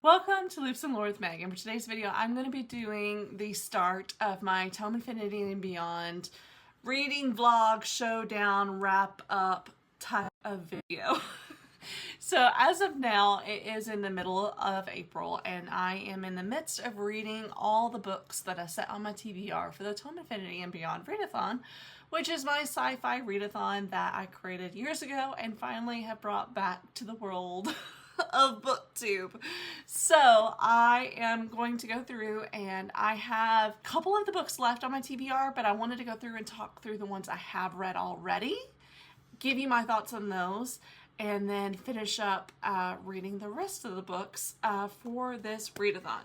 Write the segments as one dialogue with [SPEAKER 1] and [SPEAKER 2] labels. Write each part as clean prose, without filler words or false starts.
[SPEAKER 1] Welcome to Loops and Lore with Meg, and for today's video I'm going to be doing the start of my Tome Infinity and Beyond reading vlog, showdown, wrap up type of video. So as of now, it is in the middle of April and I am in the midst of reading all the books that I set on my TBR for the Tome Infinity and Beyond Readathon, which is my Sci-Fi Readathon that I created years ago and finally have brought back to the world of BookTube. So I am going to go through and I have a couple of the books left on my TBR, but I wanted to go through and talk through the ones I have read already, give you my thoughts on those, and then finish up reading the rest of the books for this readathon.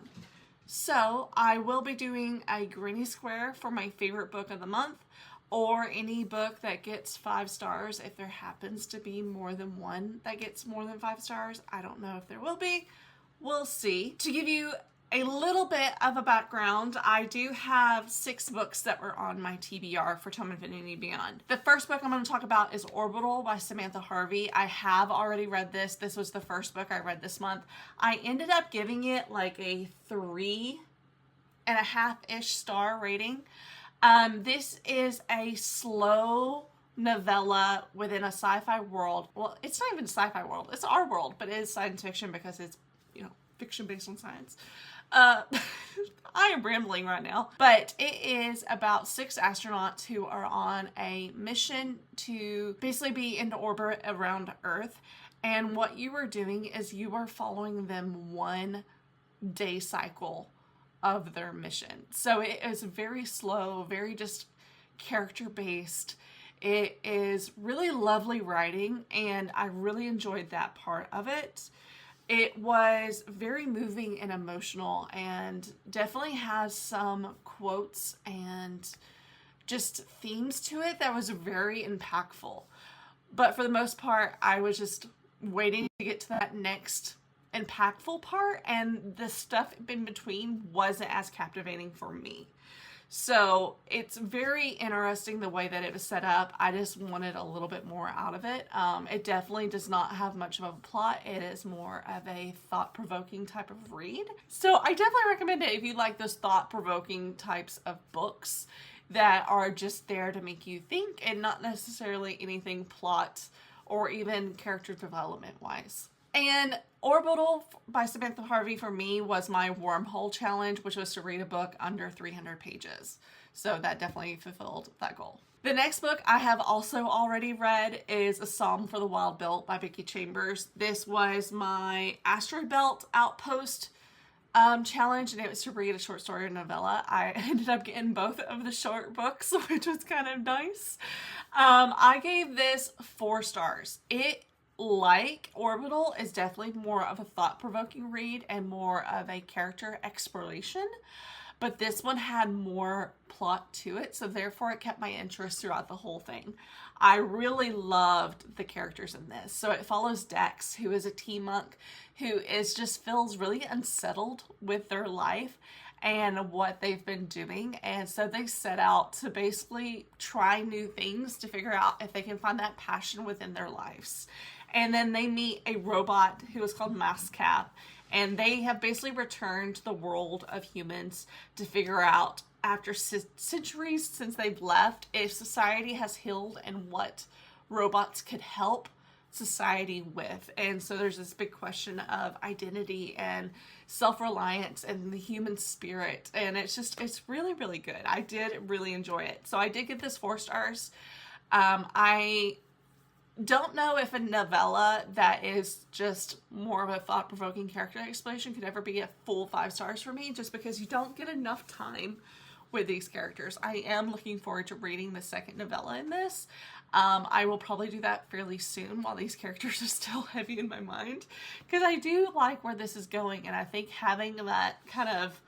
[SPEAKER 1] So I will be doing a Granny Square for my favorite book of the month, or any book that gets 5 stars if there happens to be more than one that gets more than 5 stars. I don't know if there will be. We'll see. To give you a little bit of a background, I do have 6 books that were on my TBR for Tome Infinity Beyond. The first book I'm going to talk about is Orbital by Samantha Harvey. I have already read this. This was the first book I read this month. I ended up giving it like a 3.5-ish star rating. This is a slow novella within a sci-fi world. Well, it's not even a sci-fi world. It's our world, but it is science fiction because it's, fiction based on science. I am rambling right now, but it is about 6 astronauts who are on a mission to basically be in orbit around Earth. And what you are doing is you are following them 1 day cycle of their mission. So it is very slow, very just character based. It is really lovely writing and I really enjoyed that part of it. It was very moving and emotional and definitely has some quotes and just themes to it that was very impactful. But for the most part, I was just waiting to get to that next impactful part, and the stuff in between wasn't as captivating for me. So it's very interesting the way that it was set up. I just wanted a little bit more out of it. It definitely does not have much of a plot. It is more of a thought-provoking type of read. So I definitely recommend it if you like those thought-provoking types of books that are just there to make you think and not necessarily anything plot or even character development wise. And Orbital by Samantha Harvey for me was my wormhole challenge, which was to read a book under 300 pages. So that definitely fulfilled that goal. The next book I have also already read is A Psalm for the Wild Belt by Vicky Chambers. This was my Asteroid Belt Outpost challenge, and it was to read a short story or novella. I ended up getting both of the short books, which was kind of nice. I gave this 4 stars. It, like Orbital, is definitely more of a thought-provoking read and more of a character exploration, but this one had more plot to it, so therefore it kept my interest throughout the whole thing. I really loved the characters in this. So it follows Dex, who is a tea monk who feels really unsettled with their life and what they've been doing, and so they set out to basically try new things to figure out if they can find that passion within their lives. And then they meet a robot who is called Mascap, and they have basically returned to the world of humans to figure out, after centuries since they've left, if society has healed and what robots could help society with. And so there's this big question of identity and self-reliance and the human spirit, and it's really, really good. I did really enjoy it. So I did give this 4 stars. I don't know if a novella that is just more of a thought-provoking character exploration could ever be a full 5 stars for me, just because you don't get enough time with these characters. I am looking forward to reading the second novella in this. I will probably do that fairly soon while these characters are still heavy in my mind, because I do like where this is going, and I think having that kind of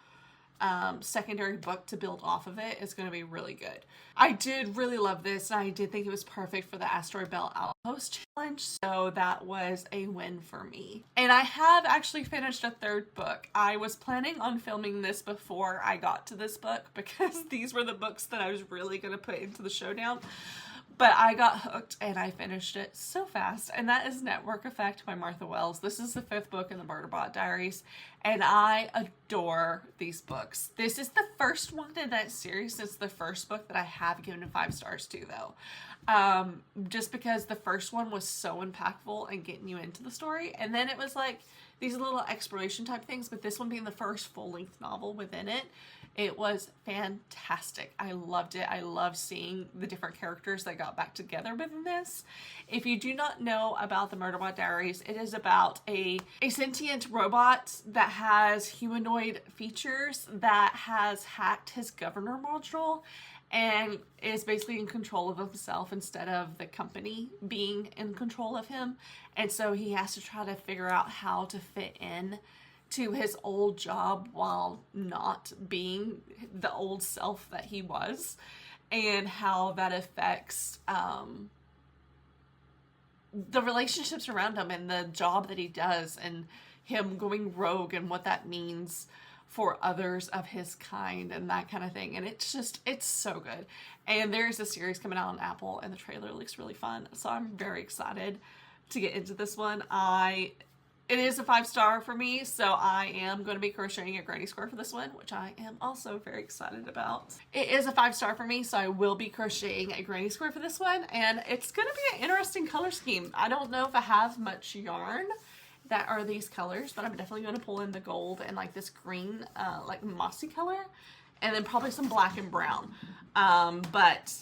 [SPEAKER 1] secondary book to build off of it is going to be really good. I did really love this, and I did think it was perfect for the Asteroid Belt Outpost challenge, so that was a win for me. And I have actually finished a 3rd book. I was planning on filming this before I got to this book because these were the books that I was really going to put into the showdown. But I got hooked and I finished it so fast. And that is Network Effect by Martha Wells. This is the 5th book in the Murderbot Diaries. And I adore these books. This is the first one in that series. It's the first book that I have given 5 stars to, though. Just because the first one was so impactful and getting you into the story. And then it was like these little exploration type things. But this one being the first full-length novel within it. It was fantastic. I loved it. I loved seeing the different characters that got back together within this. If you do not know about the Murderbot Diaries, it is about a sentient robot that has humanoid features that has hacked his governor module and is basically in control of himself instead of the company being in control of him. And so he has to try to figure out how to fit in to his old job while not being the old self that he was, and how that affects the relationships around him and the job that he does, and him going rogue and what that means for others of his kind and that kind of thing. And it's so good. And there's a series coming out on Apple and the trailer looks really fun. So I'm very excited to get into this one. It is a 5-star for me, so I am going to be crocheting a granny square for this one, which I am also very excited about. It is a 5-star for me, so I will be crocheting a granny square for this one, and it's going to be an interesting color scheme. I don't know if I have much yarn that are these colors, but I'm definitely going to pull in the gold and like this green, like mossy color, and then probably some black and brown. But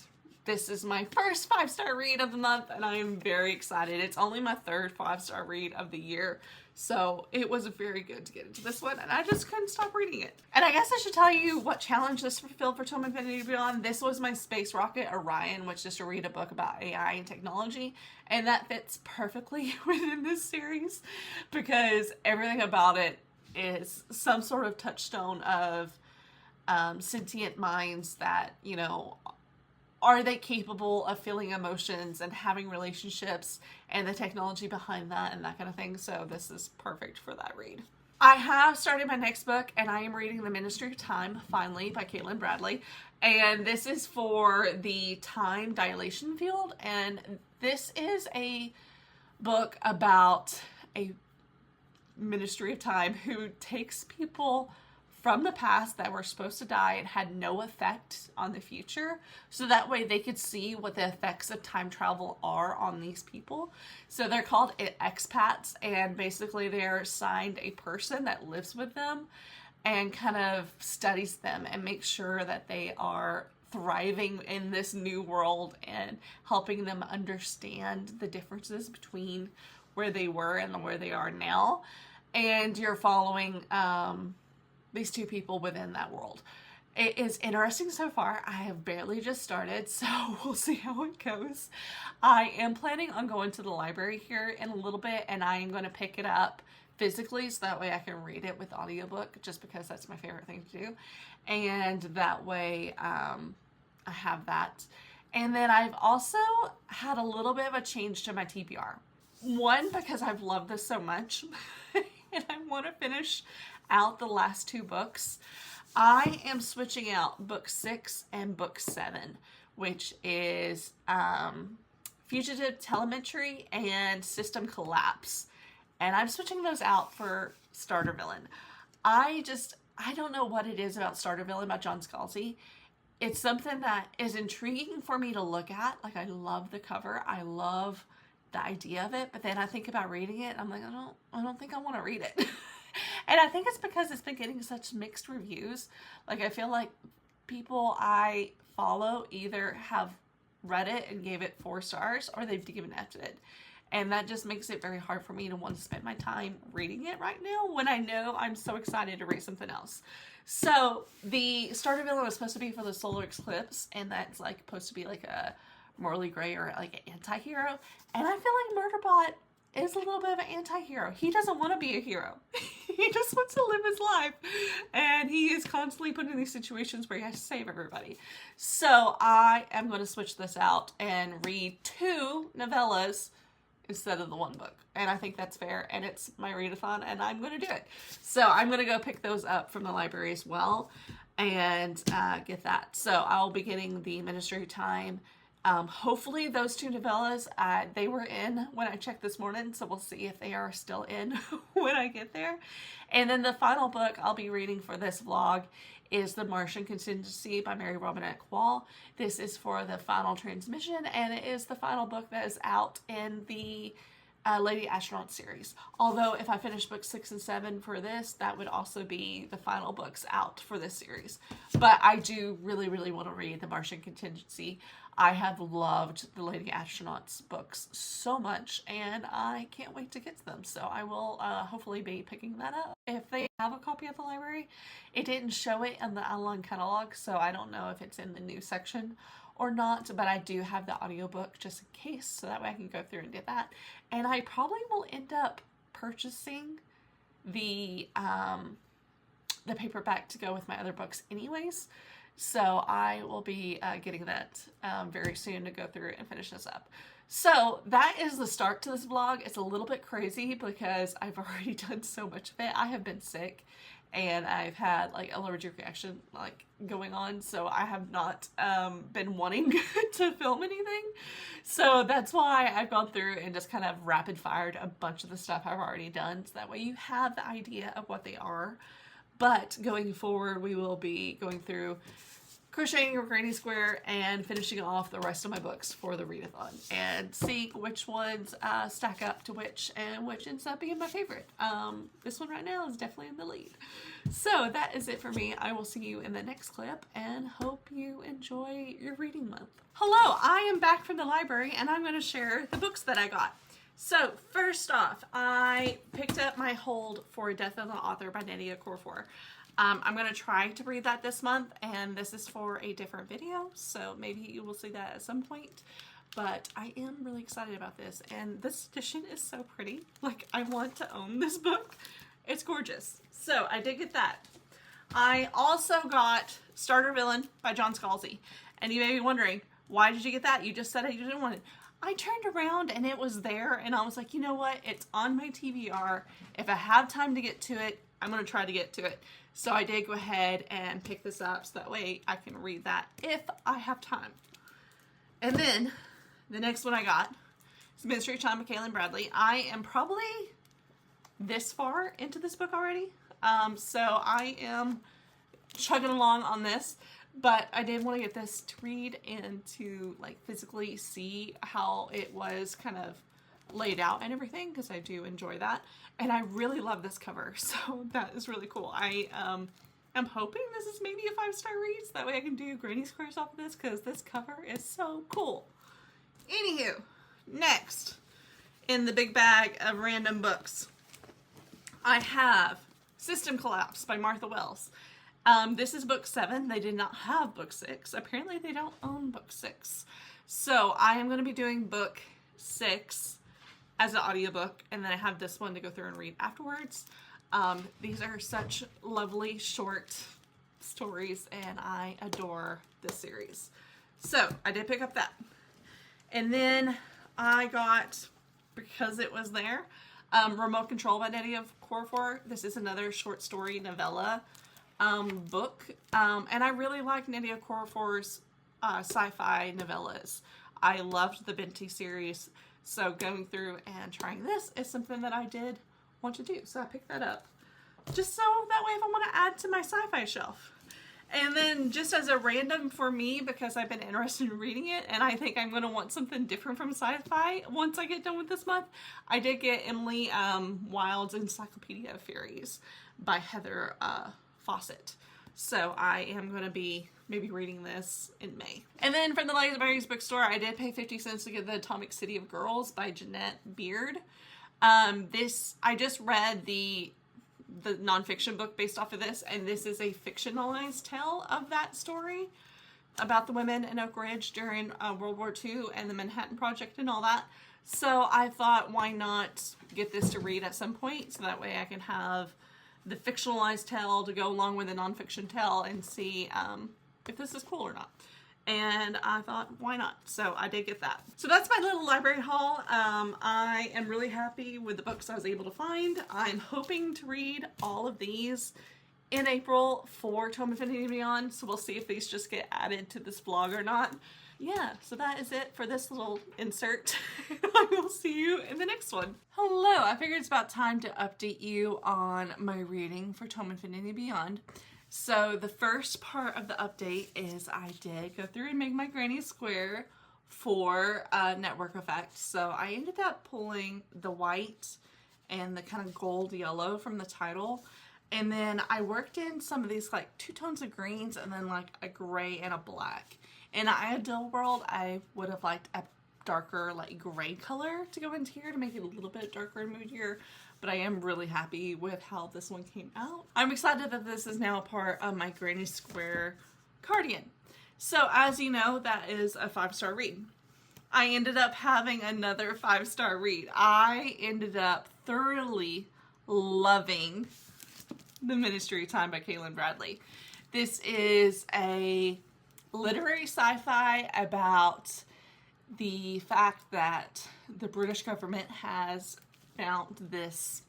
[SPEAKER 1] this is my first 5-star read of the month, and I am very excited. It's only my 3rd 5-star read of the year, so it was very good to get into this one, and I just couldn't stop reading it. And I guess I should tell you what challenge this fulfilled for Tome Infinity Beyond. This was my space rocket, Orion, which is to read a book about AI and technology, and that fits perfectly within this series because everything about it is some sort of touchstone of sentient minds that, you know, are they capable of feeling emotions and having relationships and the technology behind that and that kind of thing. So this is perfect for that read. I have started my next book and I am reading The Ministry of Time, finally, by Caitlin Bradley. And this is for the time dilation field. And this is a book about a Ministry of Time who takes people from the past that were supposed to die and had no effect on the future, so that way they could see what the effects of time travel are on these people. So they're called expats, and basically they're assigned a person that lives with them and kind of studies them and makes sure that they are thriving in this new world and helping them understand the differences between where they were and where they are now. And you're following these 2 people within that world. It is interesting so far. I have barely just started, so we'll see how it goes. I am planning on going to the library here in a little bit, and I am going to pick it up physically so that way I can read it with audiobook, just because that's my favorite thing to do. And that way I have that. And then I've also had a little bit of a change to my TBR. One, because I've loved this so much and I want to finish out the last 2 books. I am switching out book 6 and book 7, which is Fugitive Telemetry and System Collapse. And I'm switching those out for Starter Villain. I don't know what it is about Starter Villain by John Scalzi. It's something that is intriguing for me to look at. Like, I love the cover. I love the idea of it. But then I think about reading it, and I'm like, I don't think I want to read it. And I think it's because it's been getting such mixed reviews. Like, I feel like people I follow either have read it and gave it 4 stars, or they've given it. And that just makes it very hard for me to want to spend my time reading it right now when I know I'm so excited to read something else. So the starter villain was supposed to be for the Solar Eclipse, and that's like supposed to be like a morally gray or like an anti-hero. And I feel like Murderbot is a little bit of an anti-hero. He doesn't want to be a hero. He just wants to live his life. And he is constantly put in these situations where he has to save everybody. So I am going to switch this out and read 2 novellas instead of the 1 book. And I think that's fair. And it's my readathon, and I'm going to do it. So I'm going to go pick those up from the library as well and get that. So I'll be getting the Ministry of Time Hopefully those two novellas, they were in when I checked this morning, so we'll see if they are still in when I get there. And then the final book I'll be reading for this vlog is The Martian Contingency by Mary Robinette Kowal. This is for the final transmission, and it is the final book that is out in the Lady Astronaut series. Although if I finish books 6 and 7 for this, that would also be the final books out for this series. But I do really, really want to read The Martian Contingency. I have loved the Lady Astronauts books so much, and I can't wait to get to them. So I will hopefully be picking that up if they have a copy at the library. It didn't show it in the online catalog, so I don't know if it's in the new section or not, but I do have the audiobook just in case, so that way I can go through and get that. And I probably will end up purchasing the paperback to go with my other books anyways. So I will be getting that very soon to go through and finish this up. So that is the start to this vlog. It's a little bit crazy because I've already done so much of it. I have been sick and I've had like allergic reaction like going on, so I have not been wanting to film anything. So that's why I've gone through and just kind of rapid fired a bunch of the stuff I've already done, so that way you have the idea of what they are. But going forward, we will be going through crocheting a granny square and finishing off the rest of my books for the readathon and see which ones stack up to which and which ends up being my favorite. This one right now is definitely in the lead. So that is it for me. I will see you in the next clip and hope you enjoy your reading month. Hello, I am back from the library and I'm going to share the books that I got. So first off, I picked up my hold for Death of the Author by Nnedi Okorafor. I'm going to try to read that this month, and this is for a different video, so maybe you will see that at some point. But I am really excited about this, and this edition is so pretty. Like, I want to own this book. It's gorgeous. So I did get that. I also got Starter Villain by John Scalzi. And you may be wondering, why did you get that? You just said you didn't want it. I turned around and it was there, and I was like, you know what? It's on my TBR. If I have time to get to it, I'm going to try to get to it. So I did go ahead and pick this up so that way I can read that if I have time. And then the next one I got is Mystery Child by Kaliane Bradley. I am probably this far into this book already. So I am chugging along on this, but I did want to get this to read and to like physically see how it was kind of laid out and everything, because I do enjoy that. And I really love this cover, so that is really cool. I am hoping this is maybe a 5-star read, so that way I can do granny squares off of this, because this cover is so cool. Anywho, next in the big bag of random books, I have System Collapse by Martha Wells. This is book 7. They did not have book 6. Apparently they don't own book 6. So I am going to be doing book 6 as an audiobook, and then I have this one to go through and read afterwards. These are such lovely short stories, and I adore this series. So I did pick up that. And then I got, because it was there, Remote Control by Nnedi Okorafor. This is another short story novella book. And I really like Nnedi Okorafor's sci-fi novellas. I loved the Binti series. So going through and trying this is something that I did want to do. So I picked that up. Just so that way if I want to add to my sci-fi shelf. And then just as a random for me, because I've been interested in reading it, and I think I'm going to want something different from sci-fi once I get done with this month, I did get Emily Wilde's Encyclopedia of Fairies by Heather Fawcett. So I am going to be maybe reading this in May. And then from the Library's bookstore, I did pay 50 cents to get The Atomic City of Girls by Jeanette Beard. I just read the nonfiction book based off of this, and this is a fictionalized tale of that story about the women in Oak Ridge during World War II and the Manhattan Project and all that. So I thought, why not get this to read at some point, so that way I can have the fictionalized tale to go along with the nonfiction tale and see if this is cool or not. And I thought, why not? So I did get that. So that's my little library haul. I am really happy with the books I was able to find. I'm hoping to read all of these in April for Tome Infinity Beyond. So we'll see if these just get added to this vlog or not. yeah, so that is it for this little insert. I will see you in the next one. Hello, I figured it's about time to update you on my reading for Tome Infinity Beyond. So the first part of the update is I did go through and make my granny square for network effect. So I ended up pulling the white and the kind of gold yellow from the title. And then I worked in some of these like 2 tones of greens and then like a gray and a black. In an ideal world, I would have liked a darker like gray color to go into here to make it a little bit darker and moodier, but I am really happy with how this one came out. I'm excited that this is now a part of my Granny Square cardigan. So as you know, that is a 5-star read. I ended up having another 5-star read. I ended up thoroughly loving The Ministry of Time by Kaliane Bradley. This is a literary sci-fi about the fact that the British government has found this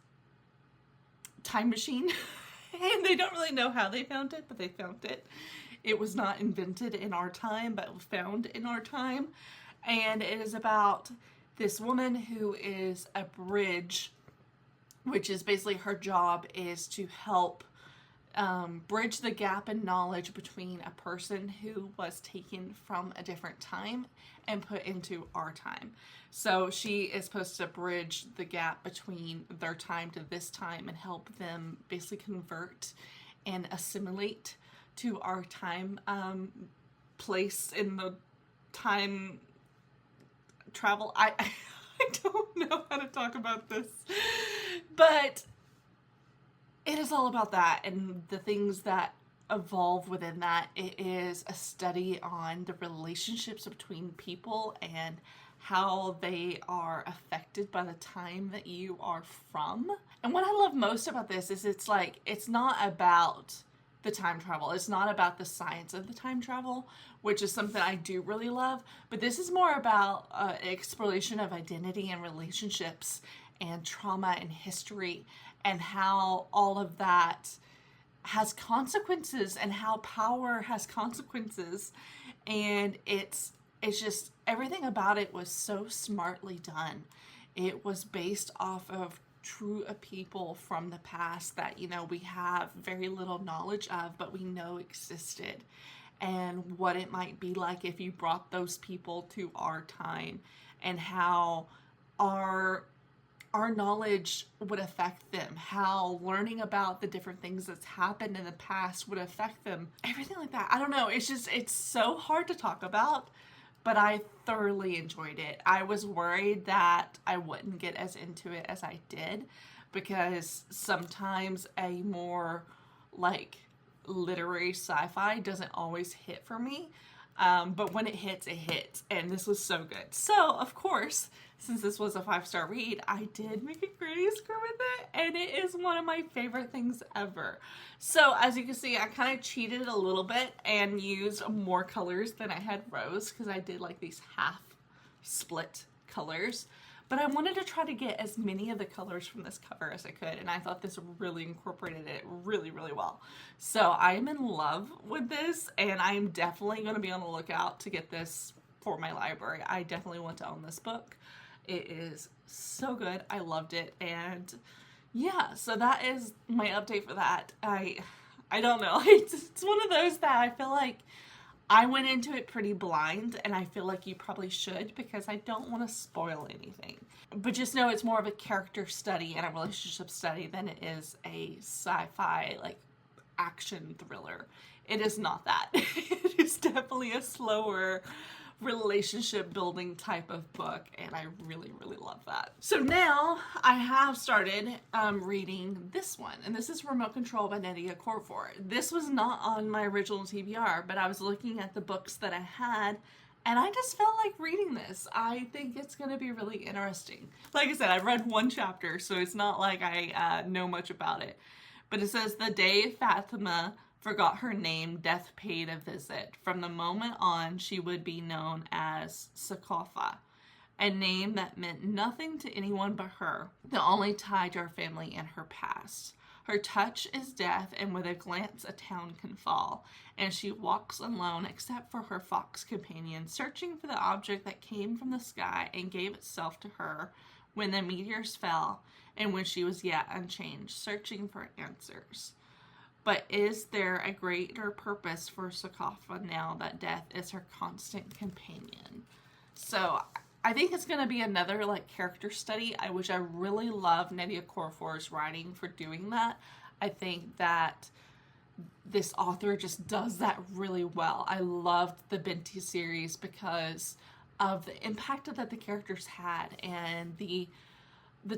[SPEAKER 1] time machine and they don't really know how they found it, but they found it. It was not invented in our time, but found in our time. And it is about this woman who is a bridge, which is basically her job is to help bridge the gap in knowledge between a person who was taken from a different time and put into our time. So she is supposed to bridge the gap between their time to this time and help them basically convert and assimilate to our time, place in the time travel. I don't know how to talk about this, but it is all about that and the things that evolve within that. It is a study on the relationships between people and how they are affected by the time that you are from. And what I love most about this is it's not about the time travel. It's not about the science of the time travel, which is something I do really love, but this is more about exploration of identity and relationships and trauma and history and how all of that has consequences and how power has consequences. And it's just, everything about it was so smartly done. It was based off of true people from the past that, you know, we have very little knowledge of, but we know existed, and what it might be like if you brought those people to our time and how our knowledge would affect them, how learning about the different things that's happened in the past would affect them, everything like that. I don't know, it's so hard to talk about, but I thoroughly enjoyed it. I was worried that I wouldn't get as into it as I did, because sometimes a more like literary sci-fi doesn't always hit for me. But when it hits, and this was so good. So, of course, since this was a 5-star read, I did make a granny square with it, and it is one of my favorite things ever. So, as you can see, I kind of cheated a little bit and used more colors than I had rows, because I did like these half split colors. But I wanted to try to get as many of the colors from this cover as I could, and I thought this really incorporated it really, really well. So I am in love with this, and I am definitely going to be on the lookout to get this for my library. I definitely want to own this book. It is so good. I loved it, and yeah, so that is my update for that. I don't know. It's one of those that I feel like I went into it pretty blind, and I feel like you probably should, because I don't want to spoil anything. But just know it's more of a character study and a relationship study than it is a sci-fi, like, action thriller. It is not that. It is definitely a slower relationship building type of book, and I really, really love that. So now I have started reading this one, and this is Remote Control by Nnedi Okorafor. This was not on my original TBR, but I was looking at the books that I had, and I just felt like reading this. I think it's going to be really interesting. Like I said, I read one chapter, so it's not like I know much about it. But it says, the day Fatima forgot her name, death paid a visit. From the moment on, she would be known as Sakofa, a name that meant nothing to anyone but her, the only tie to her family and her past. Her touch is death, and with a glance a town can fall. And she walks alone except for her fox companion, searching for the object that came from the sky and gave itself to her when the meteors fell and when she was yet unchanged, searching for answers. But is there a greater purpose for Okorafor now that death is her constant companion? So I think it's going to be another like character study, which I really love Nnedi Okorafor's writing for doing that. I think that this author just does that really well. I loved the Binti series because of the impact that the characters had and the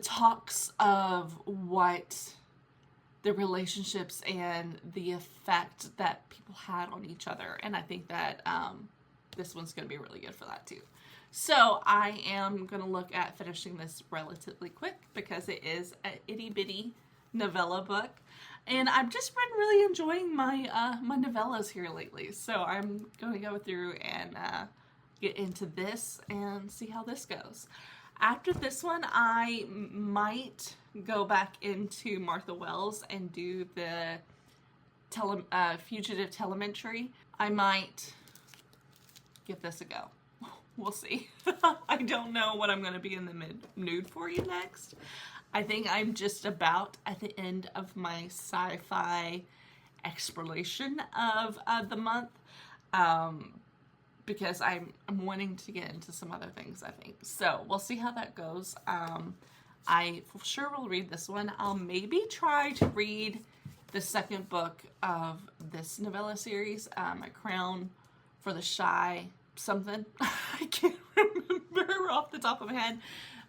[SPEAKER 1] talks of what the relationships and the effect that people had on each other. And I think that this one's going to be really good for that too. So I am going to look at finishing this relatively quick because it is an itty bitty novella book. And I've just been really enjoying my my novellas here lately. So I'm going to go through and get into this and see how this goes. After this one, I might go back into Martha Wells and do the Fugitive Telemetry. I might give this a go. We'll see. I don't know what I'm going to be in the mood for you next. I think I'm just about at the end of my sci-fi exploration of the month. Because I'm wanting to get into some other things, I think. So we'll see how that goes. I for sure will read this one. I'll maybe try to read the second book of this novella series, A Crown for the Shy something. I can't remember off the top of my head.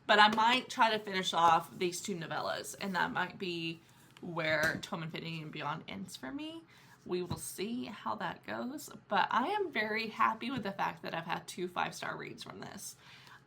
[SPEAKER 1] But I might try to finish off these two novellas. And that might be where Tome Infinity Beyond ends for me. We will see how that goes, but I am very happy with the fact that I've had 2 5-star reads from this.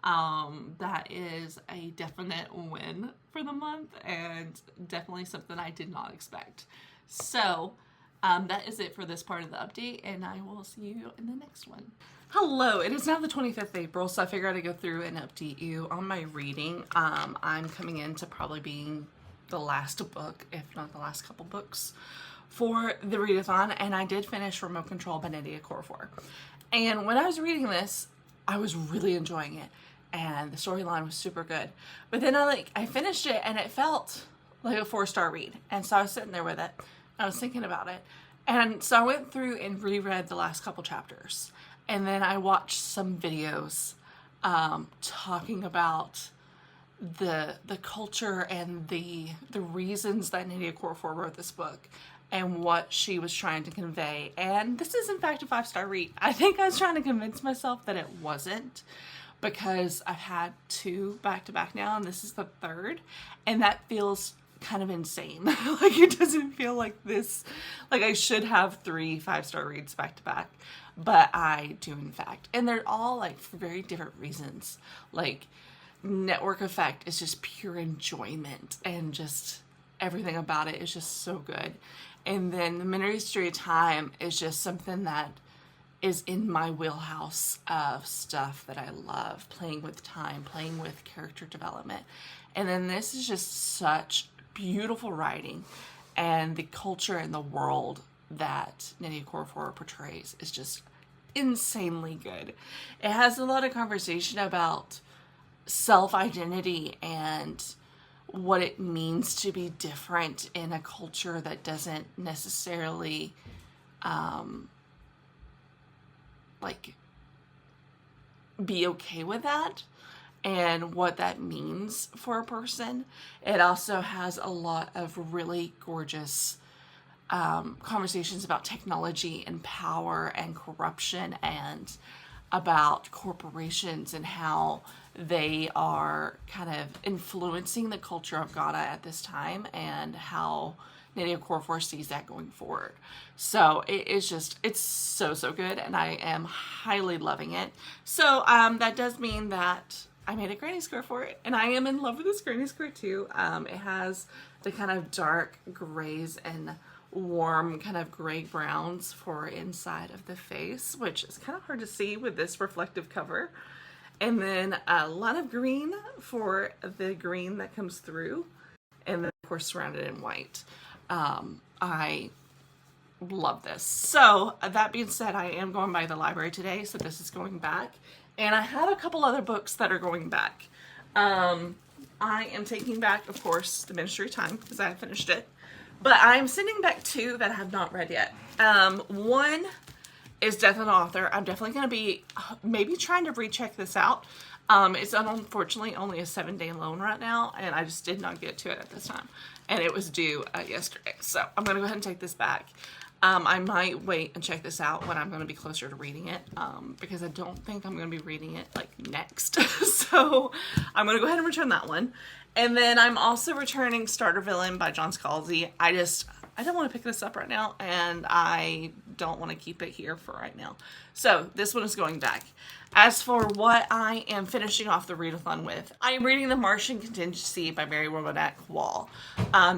[SPEAKER 1] That is a definite win for the month and definitely something I did not expect. So that is it for this part of the update, and I will see you in the next one. Hello, it is now the 25th of April, so I figured I'd go through and update you on my reading. I'm coming into probably being the last book, if not the last couple books, for the readathon, and I did finish Remote Control by Nnedi Okorafor. And when I was reading this, I was really enjoying it, and the storyline was super good. But then I finished it, and it felt like a 4-star read. And so I was sitting there with it, I was thinking about it, and so I went through and reread the last couple chapters, and then I watched some videos talking about the culture and the reasons that Nnedi Okorafor wrote this book and what she was trying to convey. And this is in fact a 5-star read. I think I was trying to convince myself that it wasn't, because I've had 2 back-to-back now, and this is the 3rd, and that feels kind of insane. Like, it doesn't feel like this, like I should have 3 5-star reads back-to-back, but I do in fact. And they're all like for very different reasons. Like, Network Effect is just pure enjoyment, and just everything about it is just so good. And then The Ministry of Time is just something that is in my wheelhouse of stuff that I love. Playing with time, playing with character development. And then this is just such beautiful writing, and the culture and the world that Nnedi Okorafor portrays is just insanely good. It has a lot of conversation about self-identity and what it means to be different in a culture that doesn't necessarily be okay with that, and what that means for a person. It also has a lot of really gorgeous conversations about technology and power and corruption, and about corporations and how they are kind of influencing the culture of Ghana at this time, and how Nnedi Okorafor sees that going forward. So it's so good, and I am highly loving it. So that does mean that I made a granny square for it, and I am in love with this granny square too. It has the kind of dark grays and warm kind of gray browns for inside of the face, which is kind of hard to see with this reflective cover. And then a lot of green for the green that comes through, and then of course surrounded in white. I love this. So that being said, I am going by the library today, so this is going back. And I have a couple other books that are going back. I am taking back, of course, The Ministry of Time, because I finished it. But I'm sending back two that I have not read yet. One is Death of an Author. I'm definitely going to be maybe trying to recheck this out. It's unfortunately only a 7-day loan right now, and I just did not get to it at this time. And it was due yesterday. So I'm going to go ahead and take this back. I might wait and check this out when I'm going to be closer to reading it, because I don't think I'm going to be reading it like next. So I'm going to go ahead and return that one. And then I'm also returning Starter Villain by John Scalzi. I don't want to pick this up right now, and I don't want to keep it here for right now. So this one is going back. As for what I am finishing off the readathon with, I am reading The Martian Contingency by Robinette Kowal.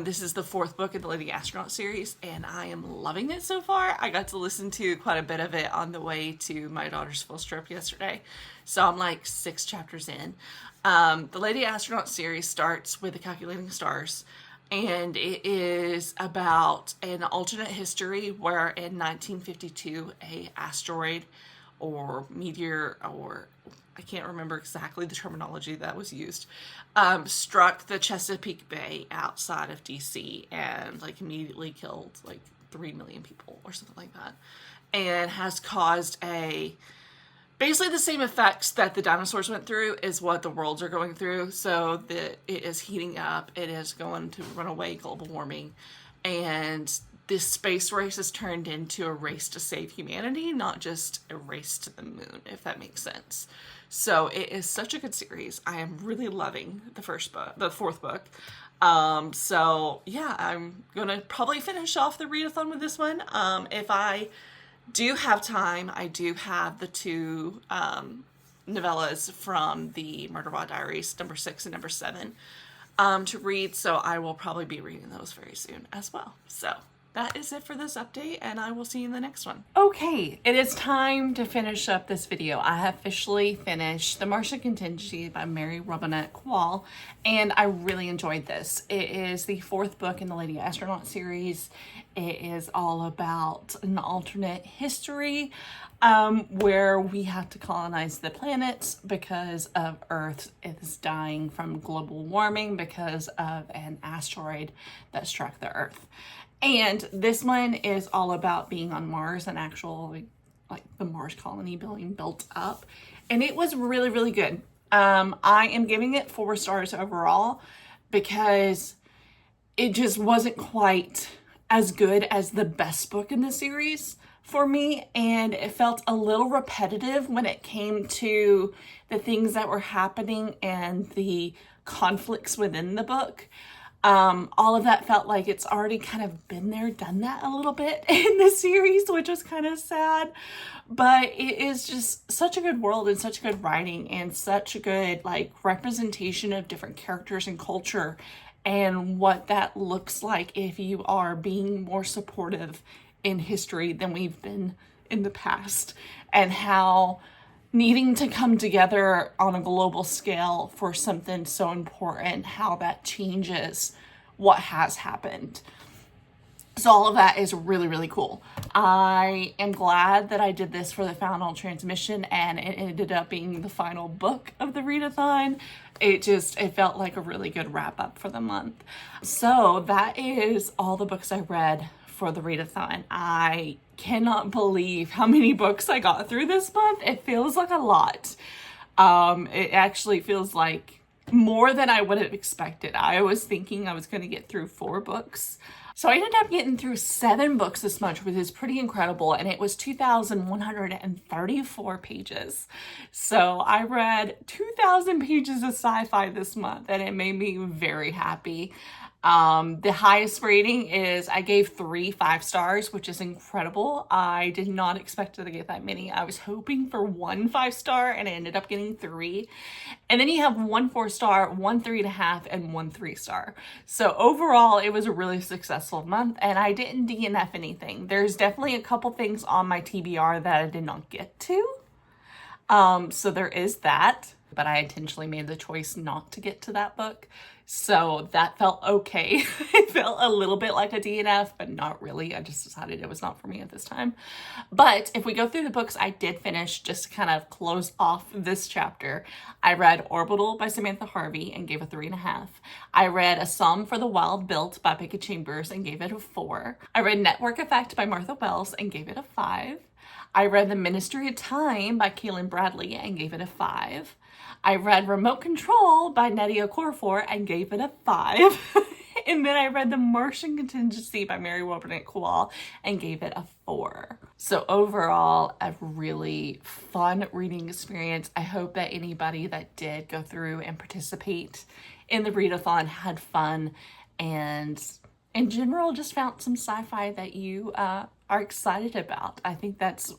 [SPEAKER 1] This is the 4th book in the Lady Astronaut series, and I am loving it so far. I got to listen to quite a bit of it on the way to my daughter's field trip yesterday. So I'm like 6 chapters in. The Lady Astronaut series starts with the Calculating Stars, and it is about an alternate history where in 1952 a asteroid or meteor, or I can't remember exactly the terminology that was used, struck the Chesapeake Bay outside of DC and like immediately killed like 3 million people or something like that, and has caused basically the same effects that the dinosaurs went through is what the worlds are going through. So that it is heating up, it is going to run away global warming, and this space race has turned into a race to save humanity, not just a race to the moon, if that makes sense. So it is such a good series. I am really loving the 4th book. So yeah, I'm gonna probably finish off the readathon with this one. If I do have time, I do have the 2 novellas from the Murderbot Diaries, number 6 and number 7, to read. So I will probably be reading those very soon as well. So that is it for this update, and I will see you in the next one. Okay, it is time to finish up this video. I have officially finished The Martian Contingency by Robinette Kowal, and I really enjoyed this. It is the 4th book in the Lady Astronaut series. It is all about an alternate history where we have to colonize the planets because of Earth is dying from global warming because of an asteroid that struck the Earth. And this one is all about being on Mars and actual like the Mars colony being built up. And it was really, really good. I am giving it 4 stars overall because it just wasn't quite as good as the best book in the series for me. And it felt a little repetitive when it came to the things that were happening and the conflicts within the book. All of that felt like it's already kind of been there, done that a little bit in the series, which was kind of sad. But it is just such a good world and such good writing and such a good like representation of different characters and culture and what that looks like if you are being more supportive in history than we've been in the past, and how needing to come together on a global scale for something so important, how that changes what has happened. So all of that is really, really cool. I am glad that I did this for the final transmission, and it ended up being the final book of the readathon. It felt like a really good wrap up for the month. So that is all the books I read for the readathon. I cannot believe how many books I got through this month. It feels like a lot. It actually feels like more than I would have expected. I was thinking I was going to get through 4 books. So I ended up getting through 7 books this month, which is pretty incredible. And it was 2,134 pages. So I read 2,000 pages of sci-fi this month, and it made me very happy. The highest rating is I gave 3 5 stars, which is incredible. I did not expect to get that many. I was hoping for 1 5-star, and I ended up getting 3. And then you have 1 4-star, 1 3.5, and 1 3-star. So overall, it was a really successful month, and I didn't DNF anything. There's definitely a couple things on my TBR that I did not get to. So there is that, but I intentionally made the choice not to get to that book So that felt okay. It felt a little bit like a DNF, but not really. I just decided it was not for me at this time. But if we go through the books I did finish, just to kind of close off this chapter, I read Orbital by Samantha Harvey and gave a 3.5. I read A Psalm for the Wild Built by Becca Chambers and gave it a 4. I read Network Effect by Martha Wells and gave it a 5. I read The Ministry of Time by Kaylin Bradley and gave it a 5. I read Remote Control by Nnedi Okorafor and gave it a 5. And then I read The Martian Contingency by Mary Robinette Kowal and gave it a 4. So overall, a really fun reading experience. I hope that anybody that did go through and participate in the readathon had fun and in general just found some sci-fi that you are excited about. I think that's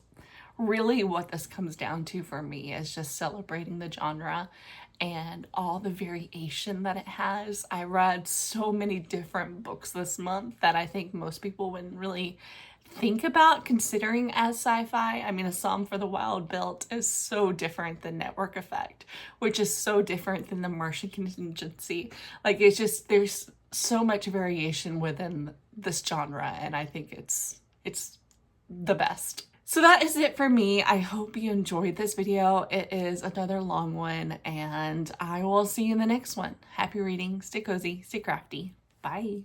[SPEAKER 1] really what this comes down to for me, is just celebrating the genre and all the variation that it has. I read so many different books this month that I think most people wouldn't really think about considering as sci-fi. I mean, A Psalm for the Wild Built is so different than Network Effect, which is so different than The Martian Contingency. Like, it's just, there's so much variation within this genre, and I think it's the best. So that is it for me. I hope you enjoyed this video. It is another long one, and I will see you in the next one. Happy reading, stay cozy, stay crafty. Bye.